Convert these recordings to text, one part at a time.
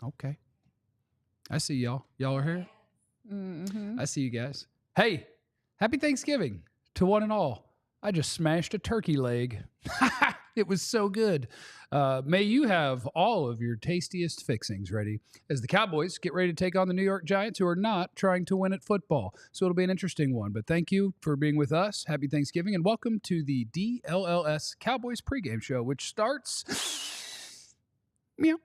Okay. I see y'all. Y'all are here? Mm-hmm. I see you guys. Hey, happy Thanksgiving to one and all. I just smashed a turkey leg. It was so good. May you have all of your tastiest fixings ready as the Cowboys get ready to take on the New York Giants, who are not trying to win at football. So it'll be an interesting one. But thank you for being with us. Happy Thanksgiving, and welcome to the DLLS Cowboys pregame show, which starts... meow.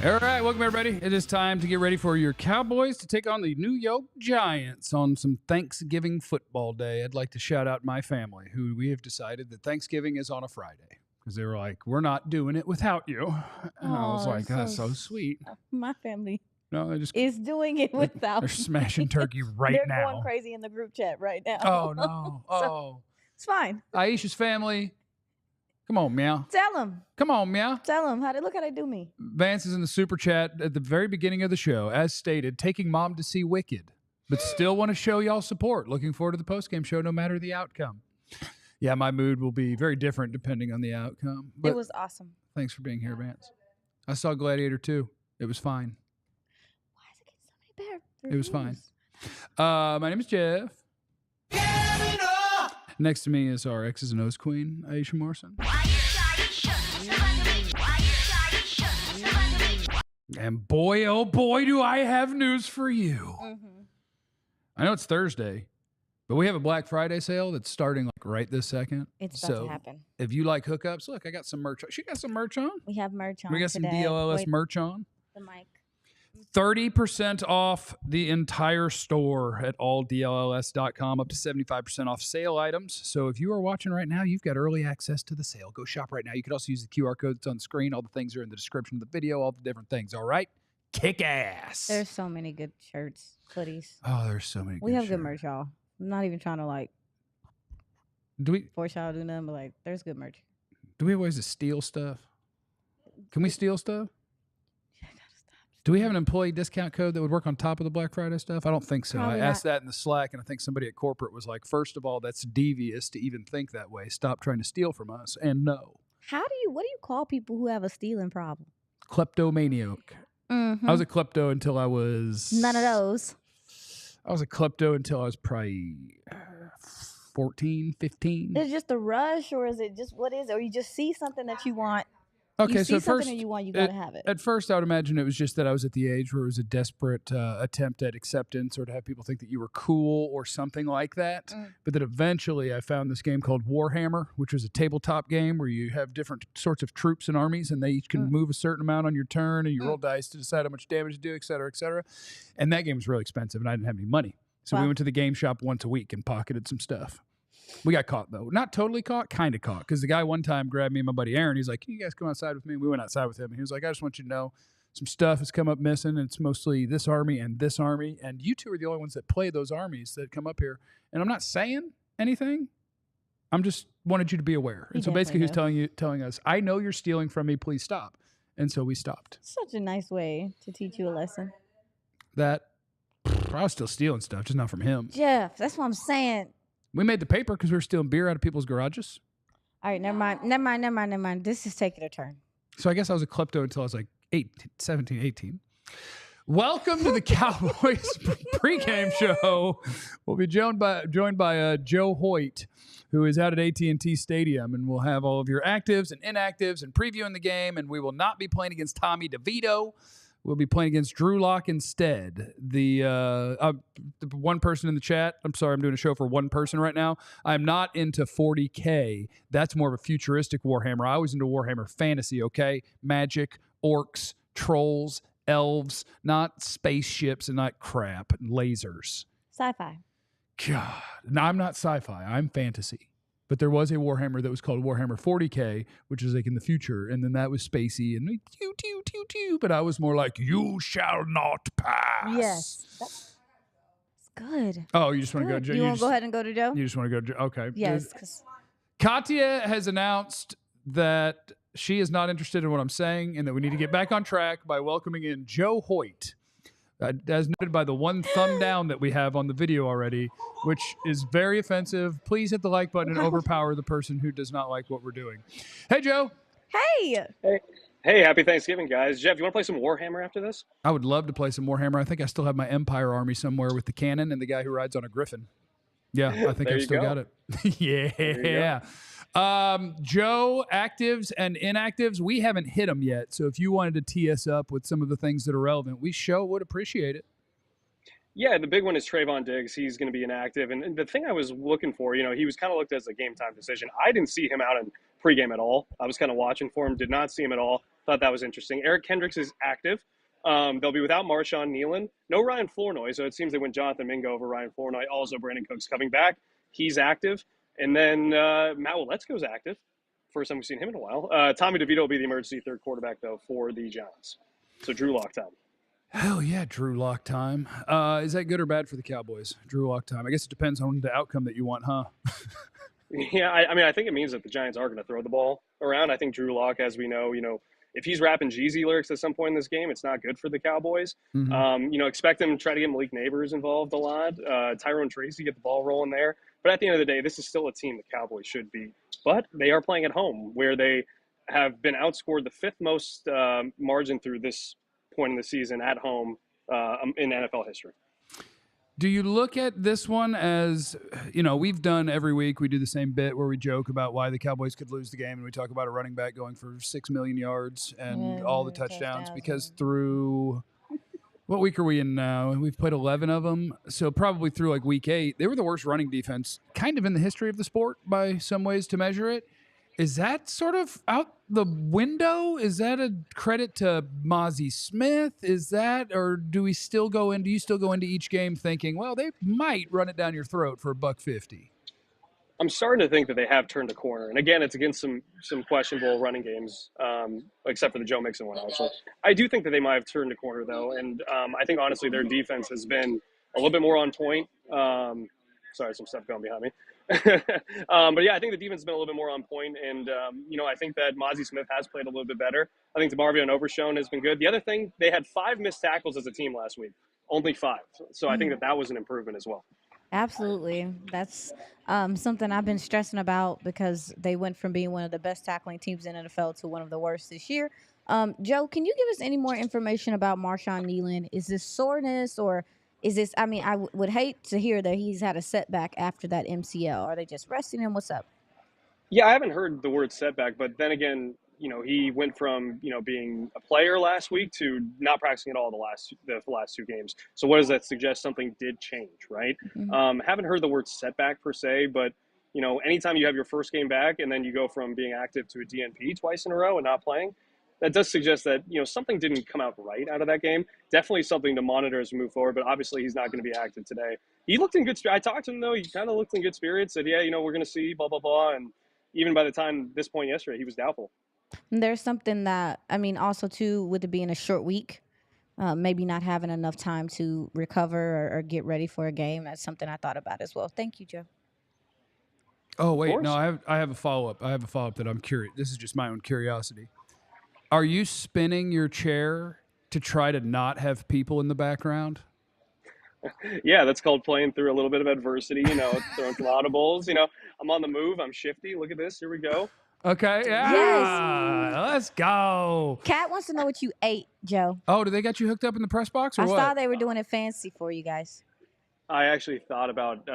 All right, welcome everybody. It is time to get ready for your Cowboys to take on the New York Giants on some Thanksgiving football day. I'd like to shout out my family, who we have decided that Thanksgiving is on a Friday because they were like, "We're not doing it without you." And I was like, "That's so sweet." My family is doing it without. They're smashing turkey right they're now. They're going crazy in the group chat right now. Oh no! So, it's fine. Aisha's family. Come on, meow. Tell them. Come on, meow. Tell them. Look how they do me. Vance is in the super chat at the very beginning of the show, as stated, taking mom to see Wicked, but still want to show y'all support. Looking forward to the postgame show no matter the outcome. Yeah, my mood will be very different depending on the outcome. But it was awesome. Thanks for being here, Vance. I saw Gladiator 2. It was fine. Why is it getting so many bad reviews? It was fine. My name is Jeff. Next to me is our X's and O's queen, Aisha Morrison. And boy, oh boy, do I have news for you. Mm-hmm. I know it's Thursday, but we have a Black Friday sale that's starting like right this second. It's about to happen. If you like hookups, look, I got some merch. She got some merch on. We have merch on. We got today. some DLLS merch on. The mic. 30% off the entire store at alldlls.com, up to 75% off sale items. So if you are watching right now, you've got early access to the sale. Go shop right now. You can also use the QR code that's on the screen. All the things are in the description of the video, all the different things. All right? Kick ass. There's so many good shirts, hoodies. Oh, there's so many We have good merch, y'all. I'm not even trying to force y'all to do nothing, but there's good merch. Do we have ways to steal stuff? Can we steal stuff? Do we have an employee discount code that would work on top of the Black Friday stuff? I don't think so. Probably I asked that in the Slack, and I think somebody at corporate was like, first of all, that's devious to even think that way. Stop trying to steal from us. And no. What do you call people who have a stealing problem? Kleptomaniac. Mm-hmm. I was a klepto until I was... None of those. I was a klepto until I was probably 14, 15. Is it just a rush, or is it just, what is it? Or you just see something that you want? Okay, you so see something you want, you gotta have it. At first, I would imagine it was just that I was at the age where it was a desperate attempt at acceptance, or to have people think that you were cool or something like that. Mm. But then eventually, I found this game called Warhammer, which was a tabletop game where you have different sorts of troops and armies, and they each can move a certain amount on your turn, and you roll dice to decide how much damage to do, et cetera, et cetera. And that game was really expensive, and I didn't have any money. So we went to the game shop once a week and pocketed some stuff. We got caught, though. Not totally caught, kind of caught. Because the guy one time grabbed me and my buddy Aaron. He's like, "Can you guys come outside with me?" We went outside with him. And he was like, "I just want you to know some stuff has come up missing. And it's mostly this army and this army. And you two are the only ones that play those armies that come up here. And I'm not saying anything. I'm just wanted you to be aware." And so basically he was telling us, "I know you're stealing from me. Please stop." And so we stopped. Such a nice way to teach you a lesson. I was still stealing stuff, just not from him. Jeff, that's what I'm saying. We made the paper because we were stealing beer out of people's garages. All right, never mind. This is taking a turn. So I guess I was a klepto until I was like 17, 18. Welcome to the Cowboys pregame show. We'll be joined by Joe Hoyt, who is out at AT&T Stadium, and we'll have all of your actives and inactives and previewing the game, and we will not be playing against Tommy DeVito. We'll be playing against Drew Lock instead. The one person in the chat, I'm sorry, I'm doing a show for one person right now. I'm not into 40K. That's more of a futuristic Warhammer. I was into Warhammer fantasy, okay? Magic, orcs, trolls, elves, not spaceships, and not crap, and lasers. Sci-fi. God. Now, I'm not sci-fi. I'm fantasy. But there was a Warhammer that was called Warhammer 40K, which is like in the future. And then that was spacey and like, pew, pew, pew, pew. But I was more like, you shall not pass. Yes. That's good. Oh, you just want to go to Joe? You want to go ahead and go to Joe? You just want to go to Joe? Okay. Yes. Katya has announced that she is not interested in what I'm saying and that we need to get back on track by welcoming in Joe Hoyt. As noted by the one thumb down that we have on the video already, which is very offensive. Please hit the like button and overpower the person who does not like what we're doing. Hey, Joe. Hey. Hey, happy Thanksgiving, guys. Jeff, you want to play some Warhammer after this? I would love to play some Warhammer. I think I still have my Empire army somewhere with the cannon and the guy who rides on a griffin. Yeah, I think I've still got it. Yeah. Joe, actives and inactives, we haven't hit them yet. So if you wanted to tee us up with some of the things that are relevant, we would appreciate it. Yeah, the big one is Trayvon Diggs. He's going to be inactive. And the thing I was looking for, he was kind of looked as a game time decision. I didn't see him out in pregame at all. I was kind of watching for him, did not see him at all. Thought that was interesting. Eric Kendricks is active. They'll be without Marshawn Nealon. No Ryan Flournoy, so it seems they went Jonathan Mingo over Ryan Flournoy. Also, Brandon Cooks coming back. He's active. And then Matt Waletzko's active. First time we've seen him in a while. Tommy DeVito will be the emergency third quarterback, though, for the Giants. So Drew Lock time. Hell yeah, Drew Lock time. Is that good or bad for the Cowboys? Drew Lock time. I guess it depends on the outcome that you want, huh? Yeah, I think it means that the Giants are going to throw the ball around. I think Drew Lock, as we know, if he's rapping Jeezy lyrics at some point in this game, it's not good for the Cowboys. Mm-hmm. Expect them to try to get Malik Nabers involved a lot. Tyrone Tracy, get the ball rolling there. But at the end of the day, this is still a team the Cowboys should beat. But they are playing at home, where they have been outscored the fifth most margin through this point in the season at home in NFL history. Do you look at this one as, we've done every week, we do the same bit where we joke about why the Cowboys could lose the game, and we talk about a running back going for 6 million yards and all the touchdowns, because through, what week are we in now? We've played 11 of them, so probably through like week 8, they were the worst running defense kind of in the history of the sport by some ways to measure it. Is that sort of out the window? Is that a credit to Mozzie Smith? Is that, or do you still go into each game thinking, well, they might run it down your throat for $150? I'm starting to think that they have turned a corner. And again, it's against some questionable running games, except for the Joe Mixon one, actually. I do think that they might have turned a corner, though. And I think, honestly, their defense has been a little bit more on point. Sorry, some stuff going behind me. But yeah, I think the defense has been a little bit more on point, and I think that Mozzie Smith has played a little bit better. I think DeMarvion Overshone has been good. The other thing, they had 5 missed tackles as a team last week, only 5. So I think that was an improvement as well. Absolutely, that's something I've been stressing about, because they went from being one of the best tackling teams in the NFL to one of the worst this year. Joe, can you give us any more information about Marshawn Nealon? Is this soreness, or is this, I would hate to hear that he's had a setback after that MCL. Are they just resting him? What's up? Yeah, I haven't heard the word setback, but then again, he went from, being a player last week to not practicing at all the last 2 games. So what does that suggest? Something did change, right? Mm-hmm. Haven't heard the word setback per se, but, anytime you have your first game back and then you go from being active to a DNP twice in a row and not playing, that does suggest that, something didn't come out right out of that game. Definitely something to monitor as we move forward, but obviously he's not going to be active today. He looked in good spirits. I talked to him, though. He kind of looked in good spirits, said, yeah, we're going to see, blah, blah, blah. And even by the time this point yesterday, he was doubtful. And there's something that, also, too, with it being a short week, maybe not having enough time to recover or get ready for a game. That's something I thought about as well. Thank you, Joe. Oh, wait. No, I have a follow-up. That I'm curious. This is just my own curiosity. Are you spinning your chair to try to not have people in the background? Yeah, that's called playing through a little bit of adversity, throwing some audibles. I'm on the move. I'm shifty. Look at this. Here we go. Okay. Yeah. Yes. Let's go. Kat wants to know what you ate, Joe. Oh, did they get you hooked up in the press box or what? I saw they were doing it fancy for you guys. I actually thought about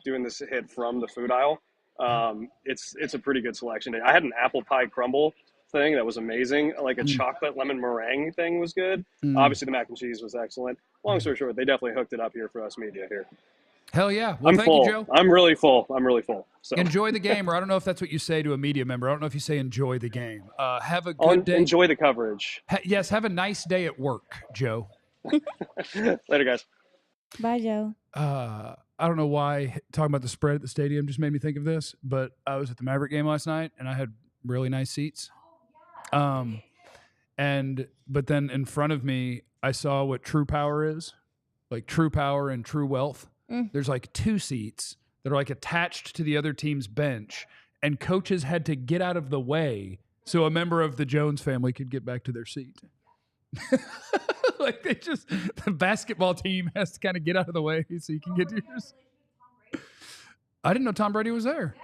doing this hit from the food aisle. It's a pretty good selection. I had an apple pie crumble thing that was amazing. Like a chocolate lemon meringue thing was good. Obviously, the mac and cheese was excellent. Long story short, they definitely hooked it up here for us media here. Hell yeah. Well, I'm thank full. you, Joe. I'm really full. So Enjoy the game, or I don't know if that's what you say to a media member. I don't know if you say enjoy the game. Have a good day. Enjoy the coverage. Yes, have a nice day at work, Joe. Later, guys. Bye, Joe. I don't know why talking about the spread at the stadium just made me think of this, but I was at the Maverick game last night and I had really nice seats. But then in front of me, I saw what True Power is, like True Power and True Wealth. There's like 2 seats that are like attached to the other team's bench, and coaches had to get out of the way so a member of the Jones family could get back to their seat. Like the basketball team has to kind of get out of the way so you can get to yours. I didn't know Tom Brady was there.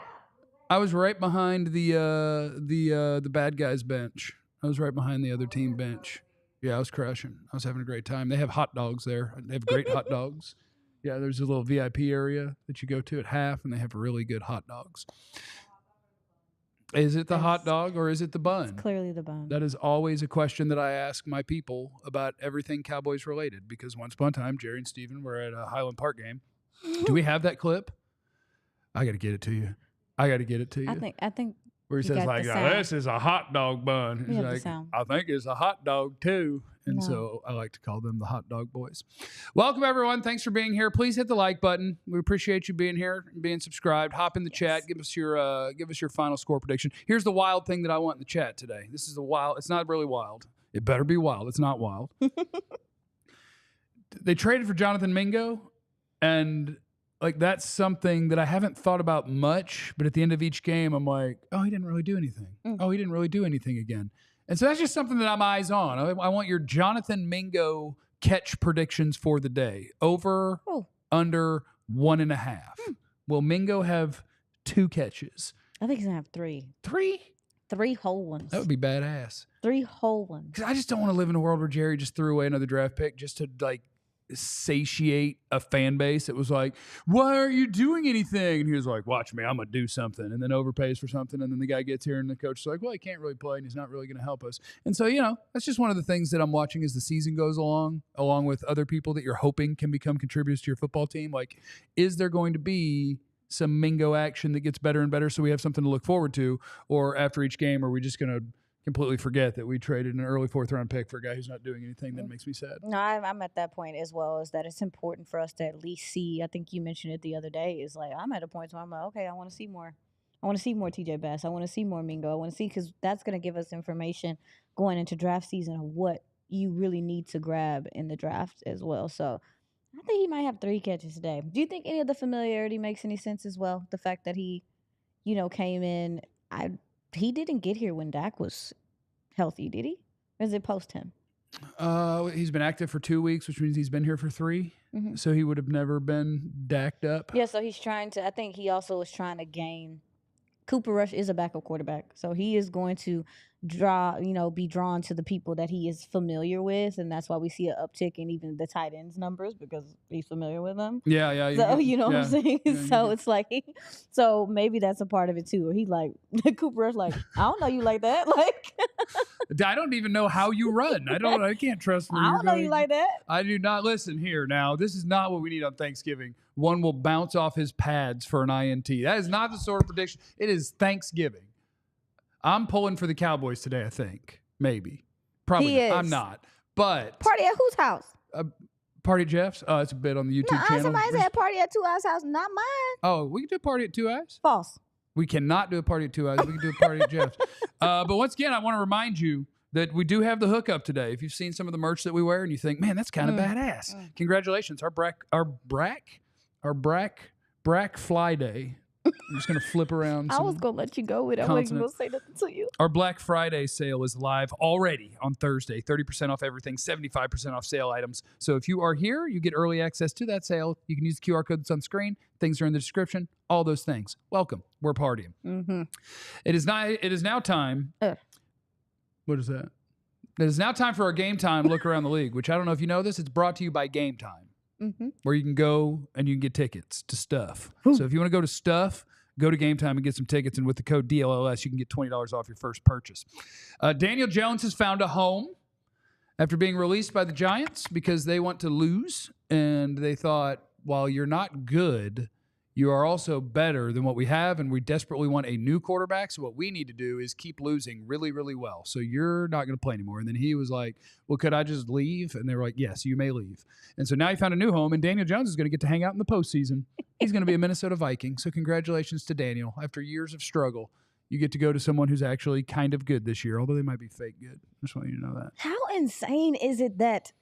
I was right behind the bad guys bench. I was right behind the other team bench. Yeah, I was crushing. I was having a great time. They have hot dogs there. They have great hot dogs. Yeah, there's a little VIP area that you go to at half, and they have really good hot dogs. Is it the hot dog or is it the bun? It's clearly the bun. That is always a question that I ask my people about everything Cowboys related, because once upon a time, Jerry and Steven were at a Highland Park game. Do we have that clip? I got to get it to you. I think where he says like, this is a hot dog bun. He's like, I think it's a hot dog too. And so I like to call them the hot dog boys. Welcome, everyone. Thanks for being here. Please hit the like button. We appreciate you being here and being subscribed. Hop in the chat. Give us your final score prediction. Here's the wild thing that I want in the chat today. This is it's not really wild. It better be wild. It's not wild. They traded for Jonathan Mingo, and like that's something that I haven't thought about much, but at the end of each game, I'm like, oh, he didn't really do anything. Oh, he didn't really do anything again. And so that's just something that I'm eyes on. I want your Jonathan Mingo catch predictions for the day. Over, under 1.5. Will Mingo have 2 catches? I think he's going to have 3. 3? 3 whole ones. That would be badass. 3 whole ones. Because I just don't want to live in a world where Jerry just threw away another draft pick just to like satiate a fan base. It was like, why are you doing anything? And he was like, watch me, I'm gonna do something, and then overpays for something, and then the guy gets here and the coach is like, well, he can't really play and he's not really gonna help us. And so, that's just one of the things that I'm watching as the season goes along with other people that you're hoping can become contributors to your football team. Like, is there going to be some Mingo action that gets better and better so we have something to look forward to? Or after each game, are we just gonna completely forget that we traded an early 4th-round pick for a guy who's not doing anything? That makes me sad. No, I'm at that point as well, is that it's important for us to at least see. I think you mentioned it the other day. Is like I'm at a point where I'm like, okay, I want to see more. I want to see more TJ Bass. I want to see more Mingo. I want to see, because that's going to give us information going into draft season of what you really need to grab in the draft as well. So I think he might have 3 catches today. Do you think any of the familiarity makes any sense as well? The fact that he, came in. He didn't get here when Dak was healthy, did he? Or is it post him? He's been active for 2 weeks, which means he's been here for 3. So he would have never been dacked up. Yeah, so he's trying to, I think he also was trying to gain. Cooper Rush is a backup quarterback, so he is going to be drawn to the people that he is familiar with, and that's why we see an uptick in even the tight ends numbers, because he's familiar with them. Yeah. So what I'm saying? So it's like, so maybe that's a part of it too. Or he like Cooper Rush, like, I don't know you like that, like. I don't even know how you run. I can't trust where I you're don't know going. you like that. I do not. Listen here now. This is not what we need on Thanksgiving. One will bounce off his pads for an INT. That is not the sort of prediction. It is Thanksgiving. I'm pulling for the Cowboys today, I think. Maybe. Probably not. I'm not. But party at whose house? Party at Jeff's? Oh, it's a bit on the YouTube channel. Somebody said party at 2 Eyes' house, not mine. Oh, we can do a party at 2 Eyes? False. We cannot do a party at 2 Eyes. We can do a party at Jeff's. But once again, I want to remind you that we do have the hookup today. If you've seen some of the merch that we wear and you think, man, that's kind of badass. Congratulations. Our Brack Fly Day. I'm just going to flip around. I was going to let you go with it. I wasn't even going to say nothing to you. Our Black Friday sale is live already on Thursday. 30% off everything, 75% off sale items. So if you are here, you get early access to that sale. You can use the QR code that's on screen. Things are in the description. All those things. Welcome. We're partying. It is now time. What is that? It is now time for our Game Time look around the league, which I don't know if you know this. It's brought to you by Game Time. Where you can go and you can get tickets to stuff. So if you want to go to stuff, go to Game Time and get some tickets. And with the code DLLS, you can get $20 off your first purchase. Daniel Jones has found a home after being released by the Giants because they want to lose. And they thought while you're not good, you are also better than what we have, and we desperately want a new quarterback. So what we need to do is keep losing really, really well. So you're not going to play anymore. And then he was like, well, could I just leave? And they were like, yes, you may leave. And so now he found a new home, and Daniel Jones is going to get to hang out in the postseason. He's going to be a Minnesota Viking. So congratulations to Daniel. After years of struggle, you get to go to someone who's actually kind of good this year, although they might be fake good. I just want you to know that. How insane is it that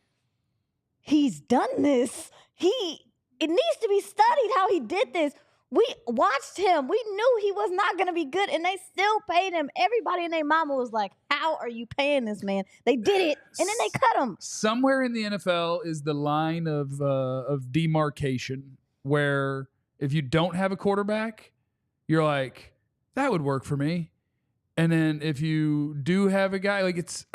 he's done this? It needs to be studied how he did this. We watched him. We knew he was not going to be good, and they still paid him. Everybody and their mama was like, how are you paying this man? They did it, and then they cut him. Somewhere in the NFL is the line of demarcation where if you don't have a quarterback, you're like, that would work for me. And then if you do have a guy, like it's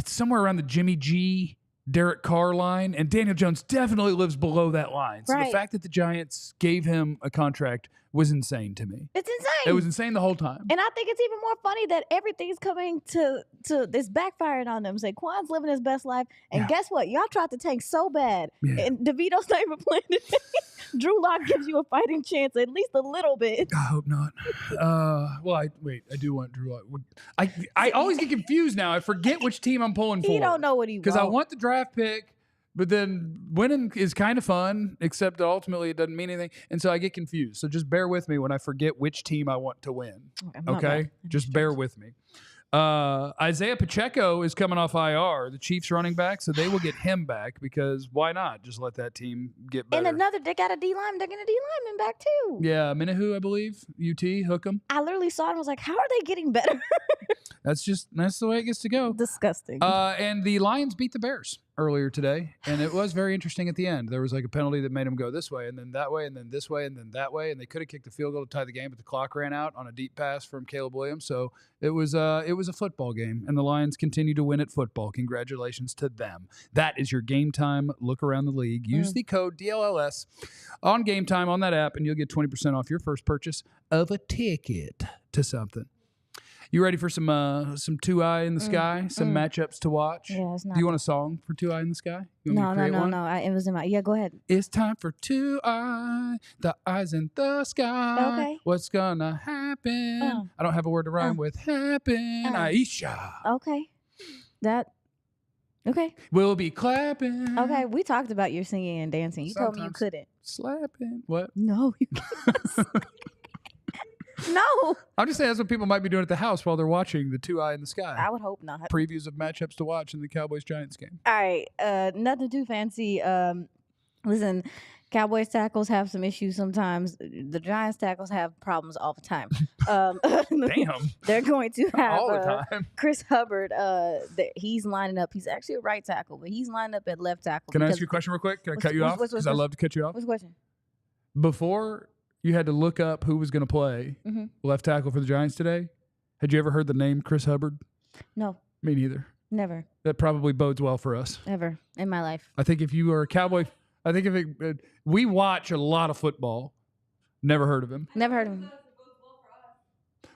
somewhere around the Jimmy G, Derek Carr line, and Daniel Jones definitely lives below that line. So the fact that the Giants gave him a contract was insane to me. It's insane. It was insane the whole time. And I think it's even more funny that everything's coming to this backfiring on them. Saquon's living his best life. And guess what? Y'all tried to tank so bad. Yeah. And DeVito's not even playing today. Drew Lock gives you a fighting chance, at least a little bit. I hope not. I do want Drew Lock. I always get confused now. I forget which team I'm pulling for. He don't know what he wants. Because I want the draft pick, but then winning is kind of fun, except that ultimately it doesn't mean anything. And so I get confused. So just bear with me when I forget which team I want to win. Okay? Just bear with me. Isaiah Pacheco is coming off IR, the Chiefs running back, so they will get him back because why not? Just let that team get better. And they got a D-line. They're going to D-lineman back too. Yeah, Minahu, I believe. UT, hook him. I literally saw it and was like, how are they getting better? That's the way it gets to go. Disgusting. And the Lions beat the Bears earlier today, and it was very interesting at the end. There was like a penalty that made them go this way and then that way and then this way and then that way, and they could have kicked the field goal to tie the game, but the clock ran out on a deep pass from Caleb Williams. So it was a football game, and the Lions continue to win at football. Congratulations to them. That is your Game Time look around the league. Use the code DLLS on Game Time on that app, and you'll get 20% off your first purchase of a ticket to something. You ready for some 2-Eye in the Sky? Some matchups to watch? Yeah, it's not. Do you want a song for 2-Eye in the Sky? No. It was in my. Yeah, go ahead. It's time for 2-Eye, the eyes in the sky. Okay. What's gonna happen? I don't have a word to rhyme with happen. Aisha. Okay. Okay. We'll be clapping. Okay, we talked about your singing and dancing. You told me you couldn't. Slapping. What? No. No. I'm just saying that's what people might be doing at the house while they're watching the 2-Eye in the Sky. I would hope not. Previews of matchups to watch in the Cowboys-Giants game. All right. Nothing too fancy. Listen, Cowboys tackles have some issues sometimes. The Giants tackles have problems all the time. Damn. They're going to have all the time. Chris Hubbard. He's lining up. He's actually a right tackle, but he's lining up at left tackle. Can I ask you a question real quick? Can I cut you off? Because I love to cut you off. What's the question? Before you had to look up who was going to play left tackle for the Giants today, had you ever heard the name Chris Hubbard? No. Me neither. Never. That probably bodes well for us. Ever in my life. I think if you are a Cowboy, we watch a lot of football. Never heard of him. Never heard of him.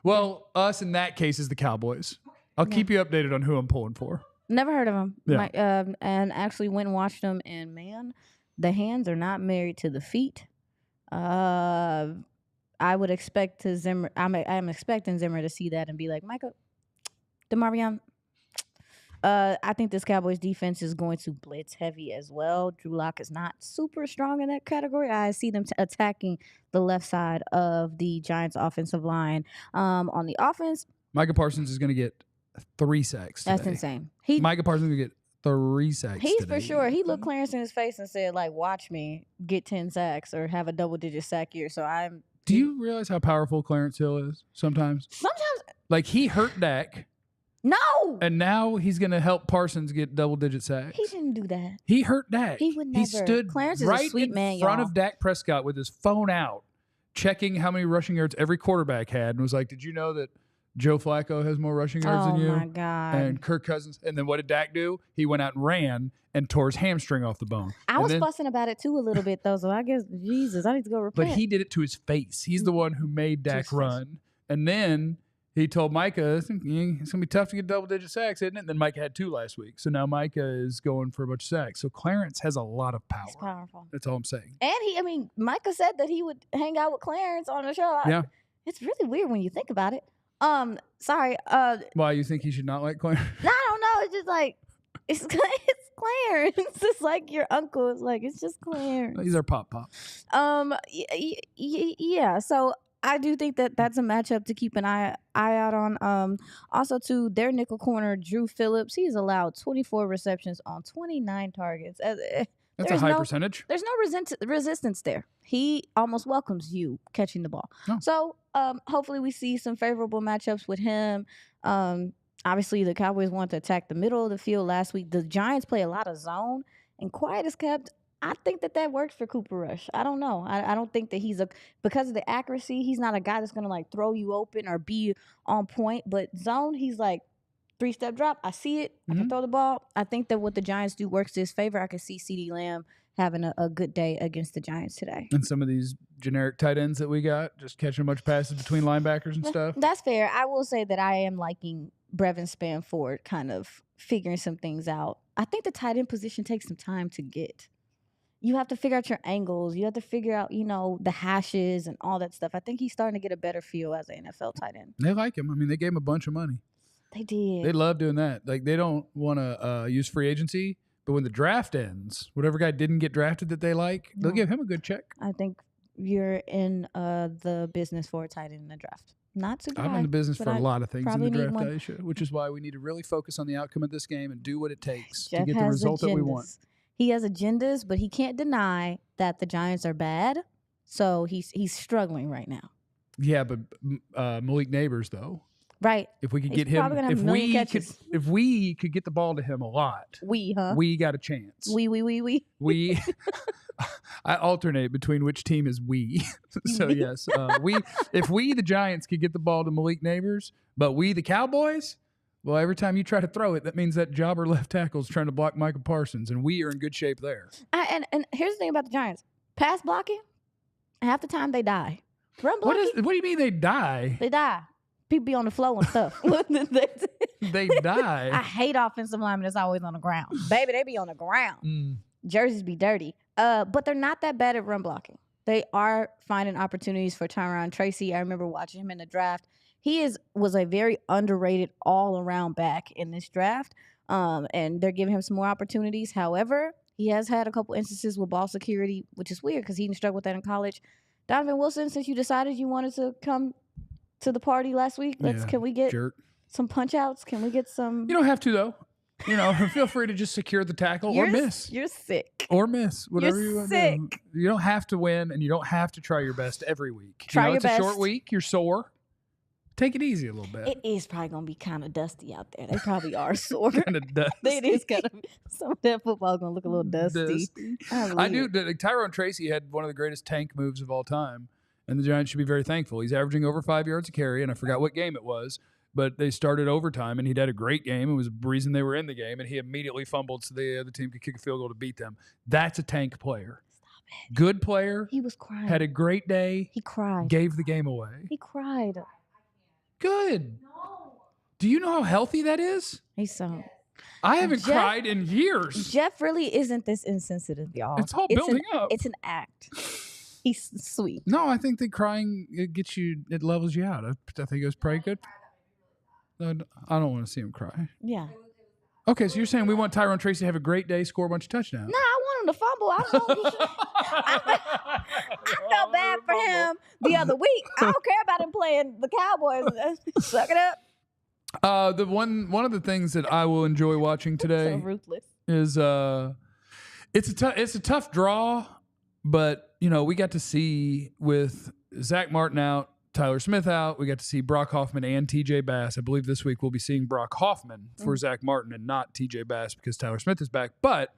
Well, us in that case is the Cowboys. I'll keep you updated on who I'm pulling for. Never heard of him. Yeah. And actually went and watched him, and man, the hands are not married to the feet. I would expect Zimmer. I'm expecting Zimmer to see that and be like, Micah, DeMarvion. I think this Cowboys defense is going to blitz heavy as well. Drew Lock is not super strong in that category. I see them attacking the left side of the Giants' offensive line. On the offense, Micah Parsons is going to get 3 sacks today. That's insane. Micah Parsons is going to get 3 sacks He's today. for sure. He looked Clarence in his face and said, like, watch me get 10 sacks or have a double-digit sack year. So Do you realize how powerful Clarence Hill is sometimes? Like, he hurt Dak. No. And now he's going to help Parsons get double-digit sacks. He didn't do that. He hurt Dak. He would never. He stood Clarence is right a sweet in man, front y'all. of Dak Prescott with his phone out, checking how many rushing yards every quarterback had, and was like, did you know that Joe Flacco has more rushing yards than you? Oh, my God. And Kirk Cousins. And then what did Dak do? He went out and ran and tore his hamstring off the bone. I was fussing about it, too, a little bit, though. So I guess, Jesus, I need to go repent. But he did it to his face. He's the one who made Dak run. And then he told Micah, it's going to be tough to get double-digit sacks, isn't it? And then Micah had 2 last week. So now Micah is going for a bunch of sacks. So Clarence has a lot of power. He's powerful. That's all I'm saying. And Micah said that he would hang out with Clarence on the show. Yeah. It's really weird when you think about it. Sorry. Why, you think he should not like Clarence? I don't know. It's just like, it's Clarence. It's like your uncle. It's like, it's just Clarence. He's our pop. Yeah. So I do think that that's a matchup to keep an eye out on. Also, too, their nickel corner, Drew Phillips, he's allowed 24 receptions on 29 targets. That's a high percentage. There's no resistance there. He almost welcomes you catching the ball. Oh. So hopefully we see some favorable matchups with him. Obviously, the Cowboys want to attack the middle of the field last week. The Giants play a lot of zone, and quiet is kept. I think that works for Cooper Rush. I don't know. I don't think that because of the accuracy, he's not a guy that's going to like throw you open or be on point. But zone, he's like 3-step drop. I see it. I can throw the ball. I think that what the Giants do works to his favor. I could see CeeDee Lamb having a good day against the Giants today. And some of these generic tight ends that we got, just catching a bunch of passes between linebackers and stuff. That's fair. I will say that I am liking Brevin Spanford kind of figuring some things out. I think the tight end position takes some time to get. You have to figure out your angles. You have to figure out, the hashes and all that stuff. I think he's starting to get a better feel as an NFL tight end. They like him. I mean, they gave him a bunch of money. They did. They love doing that. Like, they don't want to use free agency, but when the draft ends, whatever guy didn't get drafted that they like, they'll give him a good check. I think you're in the business for a tight end in the draft. Not to I'm in the business for a lot of things in the draft, Aisha, which is why we need to really focus on the outcome of this game and do what it takes to get the result that we want. He has agendas, but he can't deny that the Giants are bad. So he's struggling right now. Yeah, but Malik Nabers, though. Right. If we could get him, if we could get the ball to him a lot, we got a chance. We. I alternate between which team is we. So yes, if we the Giants could get the ball to Malik Nabers, but we the Cowboys. Well, every time you try to throw it, that means that jobber left tackle is trying to block Micah Parsons, and we are in good shape there. And here's the thing about the Giants. Pass blocking, half the time they die. Run blocking. What do you mean they die? They die. People be on the floor and stuff. They die. I hate offensive linemen that's always on the ground. Baby, they be on the ground. Jerseys be dirty. But they're not that bad at run blocking. They are finding opportunities for Daron Tracy. I remember watching him in the draft. He was a very underrated all-around back in this draft, and they're giving him some more opportunities. However, he has had a couple instances with ball security, which is weird because he didn't struggle with that in college. Donovan Wilson, since you decided you wanted to come to the party last week, can we get some punch-outs? Can we get some? You don't have to, though. Feel free to just secure the tackle or miss. You're sick. Or miss, whatever you want to do. You don't have to win, and you don't have to try your best every week. Try your best. It's a short week. You're sore. Take it easy a little bit. It is probably going to be kind of dusty out there. They probably are sore. Kind of dusty. It is kind of. Some of that football is going to look a little dusty. I do. Daron Tracy had one of the greatest tank moves of all time, and the Giants should be very thankful. He's averaging over 5 yards a carry, and I forgot what game it was, but they started overtime, and he'd had a great game. It was the reason they were in the game, and he immediately fumbled so the other team could kick a field goal to beat them. That's a tank player. Stop it. Good player. He was crying. Had a great day. He cried. Gave the game away. He cried. Good. No. Do you know how healthy that is? He's so. I haven't cried in years. Jeff really isn't this insensitive, y'all. It's all building up. It's an act. He's sweet. No, I think that crying, it levels you out. I think it was pretty good. I don't want to see him cry. Yeah. Okay, so you're saying we want Daron Tracy to have a great day, score a bunch of touchdowns. No, I want him to fumble. I felt bad for him the other week. I don't care about him playing the Cowboys. Suck it up. One of the things that I will enjoy watching today so ruthless. Is it's a tough draw, but we got to see with Zach Martin out, Tyler Smith out. We got to see Brock Hoffman and TJ Bass. I believe this week we'll be seeing Brock Hoffman for Zach Martin and not TJ Bass because Tyler Smith is back. But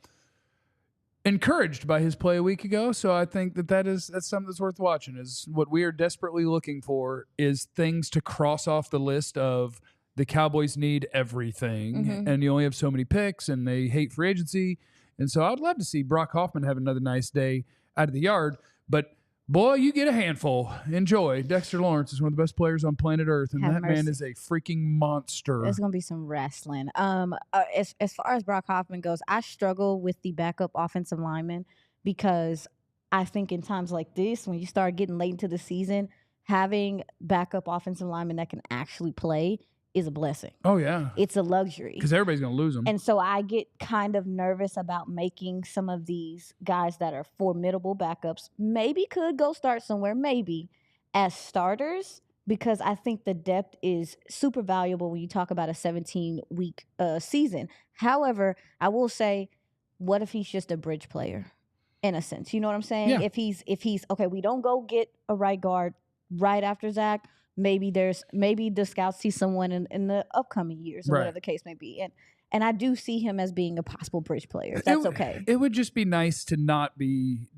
encouraged by his play a week ago, so I think that's something that's worth watching. Is what we are desperately looking for is things to cross off the list of the Cowboys need everything, and you only have so many picks, and they hate free agency. And so I'd love to see Brock Hoffman have another nice day out of the yard, but Boy, you get a handful. Enjoy. Dexter Lawrence is one of the best players on planet Earth, and that man is a freaking monster. There's going to be some wrestling. As far as Brock Hoffman goes, I struggle with the backup offensive lineman because I think in times like this, when you start getting late into the season, having backup offensive linemen that can actually play is a blessing. Oh, yeah. It's a luxury. Because everybody's going to lose them. And so I get kind of nervous about making some of these guys that are formidable backups, maybe could go start somewhere, maybe, as starters, because I think the depth is super valuable when you talk about a 17-week season. However, I will say, what if he's just a bridge player, in a sense? You know what I'm saying? Yeah. If he's okay, we don't go get a right guard right after Zach. Maybe the scouts see someone in the upcoming years or whatever the case may be. And I do see him as being a possible bridge player. That's okay. It would just be nice to not be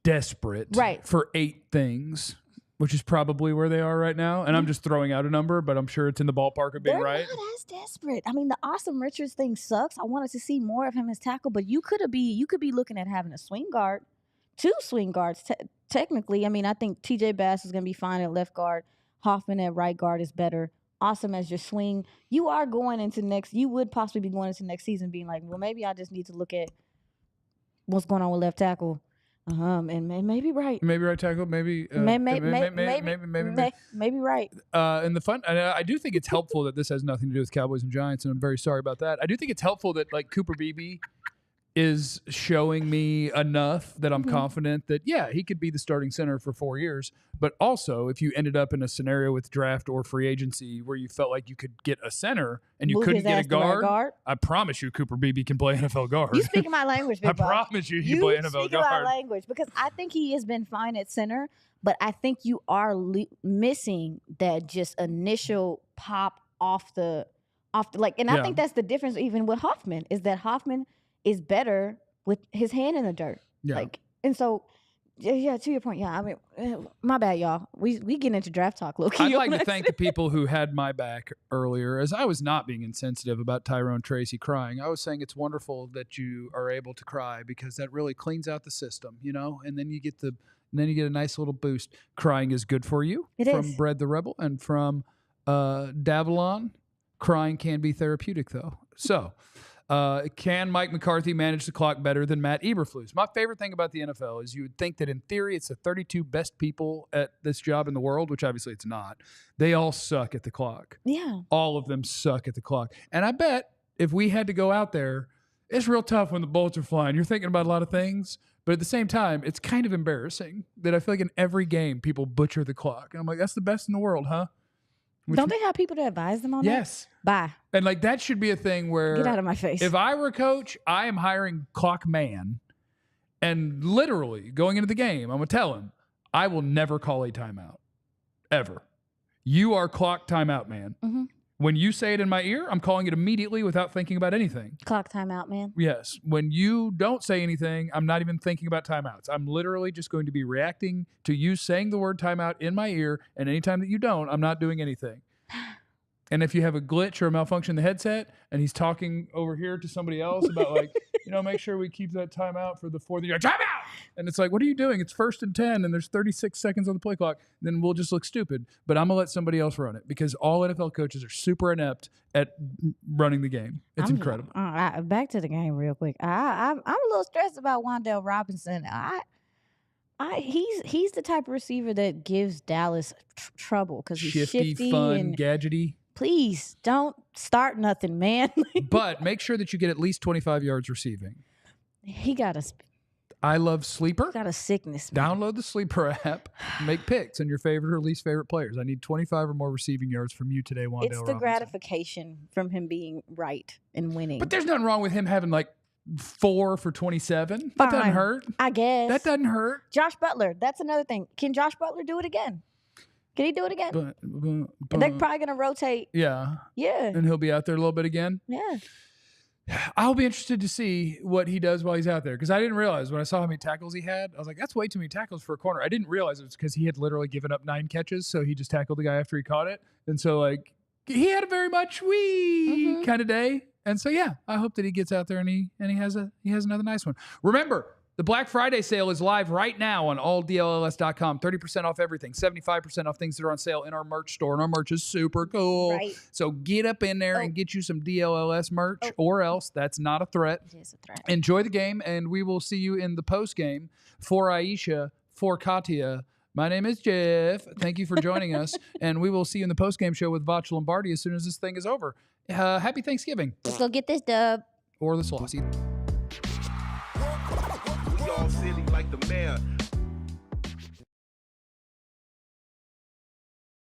desperate for 8 things, which is probably where they are right now. And I'm just throwing out a number, but I'm sure it's in the ballpark of being right. They're not as desperate. I mean, the Austin Richards thing sucks. I wanted to see more of him as tackle, but you could be looking at having a swing guard, 2 swing guards technically. I mean, I think TJ Bass is going to be fine at left guard. Hoffman at right guard is better. Awesome as your swing. You would possibly be going into next season being like, well, maybe I just need to look at what's going on with left tackle. And maybe right. Maybe right tackle, maybe maybe right. And I do think it's helpful that this has nothing to do with Cowboys and Giants, and I'm very sorry about that. I do think it's helpful that like Cooper Beebe is showing me enough that I'm confident that, yeah, he could be the starting center for 4 years. But also, if you ended up in a scenario with draft or free agency where you felt like you could get a center and you couldn't get a guard, I promise you Cooper Beebe can play NFL guard. You speaking my language, big I promise you he can play NFL guard. You speaking my language, because I think he has been fine at center, but I think you are missing that just initial pop off the and I think that's the difference even with Hoffman, is that Hoffman is better with his hand in the dirt. Yeah. And so, yeah, to your point, yeah, I mean, my bad, y'all. We get into draft talk, low-key. I'd like to thank the people who had my back earlier, as I was not being insensitive about Tyrone Tracy crying. I was saying it's wonderful that you are able to cry because that really cleans out the system, you know, and then you get a nice little boost. Crying is good for you. It from is. Bread the Rebel and from Davalon. Crying can be therapeutic, though. So, can Mike McCarthy manage the clock better than Matt Eberflus? My favorite thing about the NFL is you would think that in theory it's the 32 best people at this job in the world, which obviously it's not. They all suck at the clock. Yeah. All of them suck at the clock. And I bet if we had to go out there, it's real tough when the bullets are flying. You're thinking about a lot of things, but at the same time, it's kind of embarrassing that I feel like in every game people butcher the clock. And I'm like, that's the best in the world, huh? Don't they have people to advise them on that? Yes. Bye. And like that should be a thing where get out of my face. If I were a coach, I am hiring clock man, and literally going into the game, I'm gonna tell him, I will never call a timeout. Ever. You are clock timeout man. Mm-hmm. When you say it in my ear, I'm calling it immediately without thinking about anything. Clock timeout man. Yes. When you don't say anything, I'm not even thinking about timeouts. I'm literally just going to be reacting to you saying the word timeout in my ear, and anytime that you don't, I'm not doing anything. And if you have a glitch or a malfunction in the headset and he's talking over here to somebody else about like, make sure we keep that timeout for the 4th year. Timeout! And it's like, what are you doing? It's 1st and 10 and there's 36 seconds on the play clock. Then we'll just look stupid. But I'm going to let somebody else run it because all NFL coaches are super inept at running the game. It's incredible. Back to the game real quick. I'm a little stressed about Wan'Dale Robinson. He's the type of receiver that gives Dallas trouble because he's shifty, fun, and gadgety. Please don't start nothing, man. But make sure that you get at least 25 yards receiving. He got I love Sleeper. Got a sickness, man. Download the Sleeper app. Make picks on your favorite or least favorite players. I need 25 or more receiving yards from you today, Wan'Dale Robinson. It's the gratification from him being right and winning. But there's nothing wrong with him having like 4 for 27. That doesn't hurt. I guess. That doesn't hurt. Josh Butler. That's another thing. Can Josh Butler do it again? Can he do it again? They're probably going to rotate. Yeah. Yeah. And he'll be out there a little bit again. Yeah. I'll be interested to see what he does while he's out there because I didn't realize when I saw how many tackles he had, I was like, that's way too many tackles for a corner. I didn't realize it was because he had literally given up 9 catches, so he just tackled the guy after he caught it. And so, like, he had a very much kind of day. And so, yeah, I hope that he gets out there and he has another nice one. Remember, The Black Friday sale is live right now on alldlls.com. 30% off everything, 75% off things that are on sale in our merch store. And our merch is super cool. Right. So get up in there and get you some DLLS merch, or else that's not a threat. It is a threat. Enjoy the game, and we will see you in the post game. For Aisha, for Katia, my name is Jeff. Thank you for joining us, and we will see you in the post game show with Vach Lombardi as soon as this thing is over. Happy Thanksgiving. Let's go get this dub. Or the sauce. We all silly like the mayor.